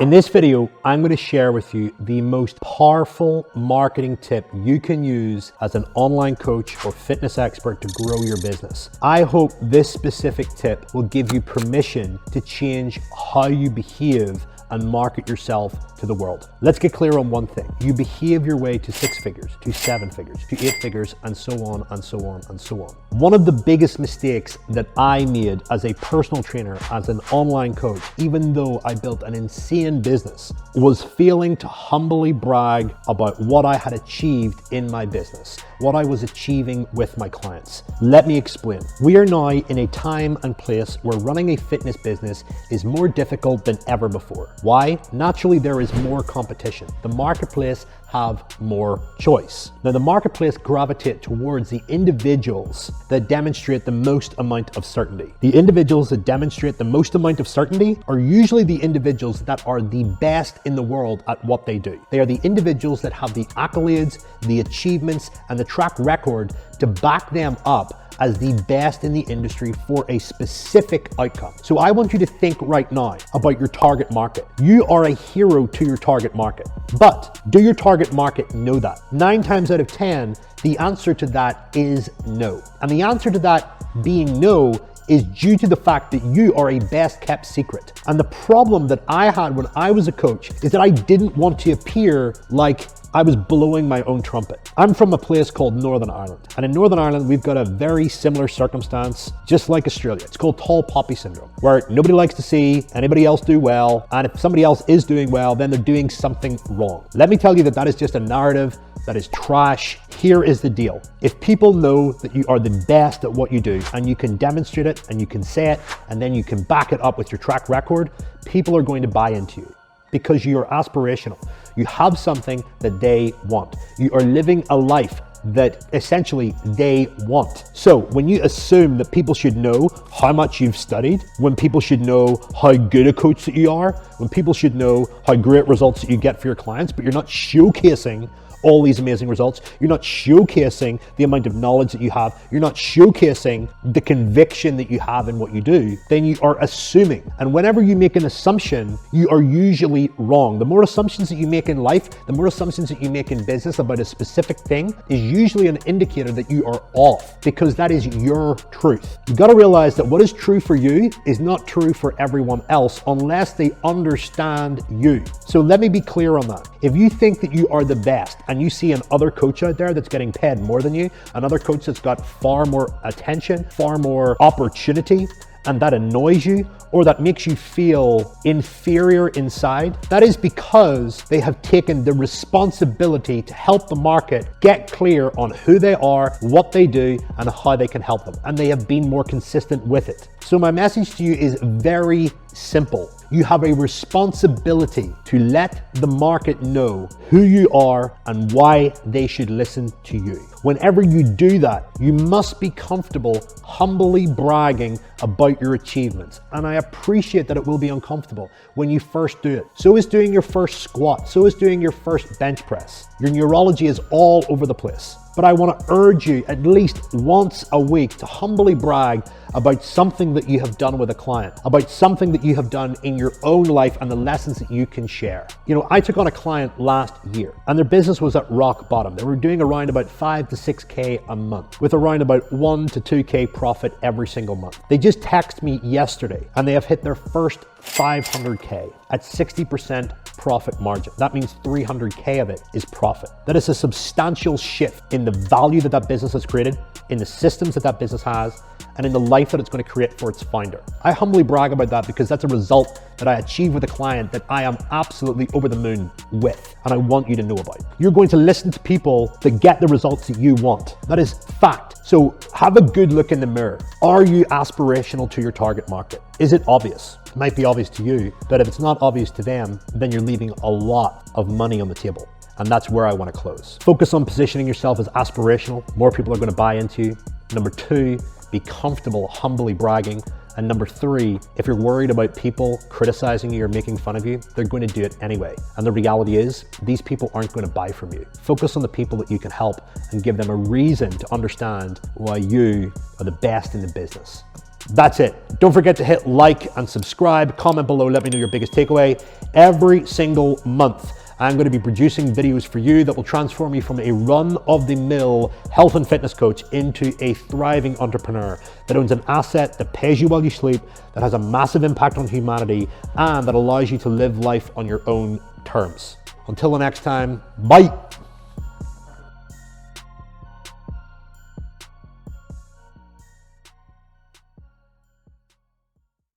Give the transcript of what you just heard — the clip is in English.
In this video, I'm going to share with you the most powerful marketing tip you can use as an online coach or fitness expert to grow your business. I hope this specific tip will give you permission to change how you behave and market yourself to the world. Let's get clear on one thing. You behave your way to 6 figures, to 7 figures, to 8 figures, and so on and so on and so on. One of the biggest mistakes that I made as a personal trainer, as an online coach, even though I built an insane business, was failing to humbly brag about what I had achieved in my business, what I was achieving with my clients. Let me explain. We are now in a time and place where running a fitness business is more difficult than ever before. Why? Naturally, there is more competition. The marketplace have more choice. Now, the marketplace gravitate towards the individuals that demonstrate the most amount of certainty. The individuals that demonstrate the most amount of certainty are usually the individuals that are the best in the world at what they do. They are the individuals that have the accolades, the achievements, and the track record to back them up as the best in the industry for a specific outcome. So I want you to think right now about your target market. You are a hero to your target market, but do your target market know that? 9 times out of 10, the answer to that is no. And the answer to that being no is due to the fact that you are a best kept secret. And the problem that I had when I was a coach is that I didn't want to appear like I was blowing my own trumpet. I'm from a place called Northern Ireland. And in Northern Ireland, we've got a very similar circumstance, just like Australia. It's called tall poppy syndrome, where nobody likes to see anybody else do well. And if somebody else is doing well, then they're doing something wrong. Let me tell you that is just a narrative that is trash. Here is the deal. If people know that you are the best at what you do and you can demonstrate it and you can say it and then you can back it up with your track record, people are going to buy into you because you are aspirational. You have something that they want. You are living a life that essentially they want. So when you assume that people should know how much you've studied, when people should know how good a coach that you are, when people should know how great results that you get for your clients, but you're not showcasing all these amazing results, you're not showcasing the amount of knowledge that you have, you're not showcasing the conviction that you have in what you do, then you are assuming. And whenever you make an assumption, you are usually wrong. The more assumptions that you make in life, the more assumptions that you make in business about a specific thing is usually an indicator that you are off, because that is your truth. You gotta realize that what is true for you is not true for everyone else unless they understand you. So let me be clear on that. If you think that you are the best, and you see another coach out there that's getting paid more than you, another coach that's got far more attention, far more opportunity, and that annoys you, or that makes you feel inferior inside, that is because they have taken the responsibility to help the market get clear on who they are, what they do, and how they can help them. And they have been more consistent with it. So my message to you is very simple. You have a responsibility to let the market know who you are and why they should listen to you. Whenever you do that, you must be comfortable humbly bragging about your achievements. And I appreciate that it will be uncomfortable when you first do it. So is doing your first squat. So is doing your first bench press. Your neurology is all over the place. But I want to urge you at least once a week to humbly brag about something that you have done with a client, about something that you have done in your own life and the lessons that you can share. You know, I took on a client last year and their business was at rock bottom. They were doing around about 5 to 6K a month with around about 1 to 2K profit every single month. They just texted me yesterday and they have hit their first 500K at 60% profit margin. That means 300K of it is profit. That is a substantial shift in the value that business has created, in the systems that business has, and in the life that it's going to create for its founder. I humbly brag about that because that's a result that I achieved with a client that I am absolutely over the moon with, and I want you to know about. You're going to listen to people that get the results that you want. That is fact. So have a good look in the mirror. Are you aspirational to your target market? Is it obvious? It might be obvious to you, but if it's not obvious to them, then you're leaving a lot of money on the table. And that's where I want to close. Focus on positioning yourself as aspirational. More people are going to buy into you. Number 2, be comfortable humbly bragging. And number 3, if you're worried about people criticizing you or making fun of you, they're going to do it anyway. And the reality is, these people aren't going to buy from you. Focus on the people that you can help and give them a reason to understand why you are the best in the business. That's it. Don't forget to hit like and subscribe. Comment below, let me know your biggest takeaway. Every single month, I'm going to be producing videos for you that will transform you from a run-of-the-mill health and fitness coach into a thriving entrepreneur that owns an asset that pays you while you sleep, that has a massive impact on humanity, and that allows you to live life on your own terms. Until the next time, bye.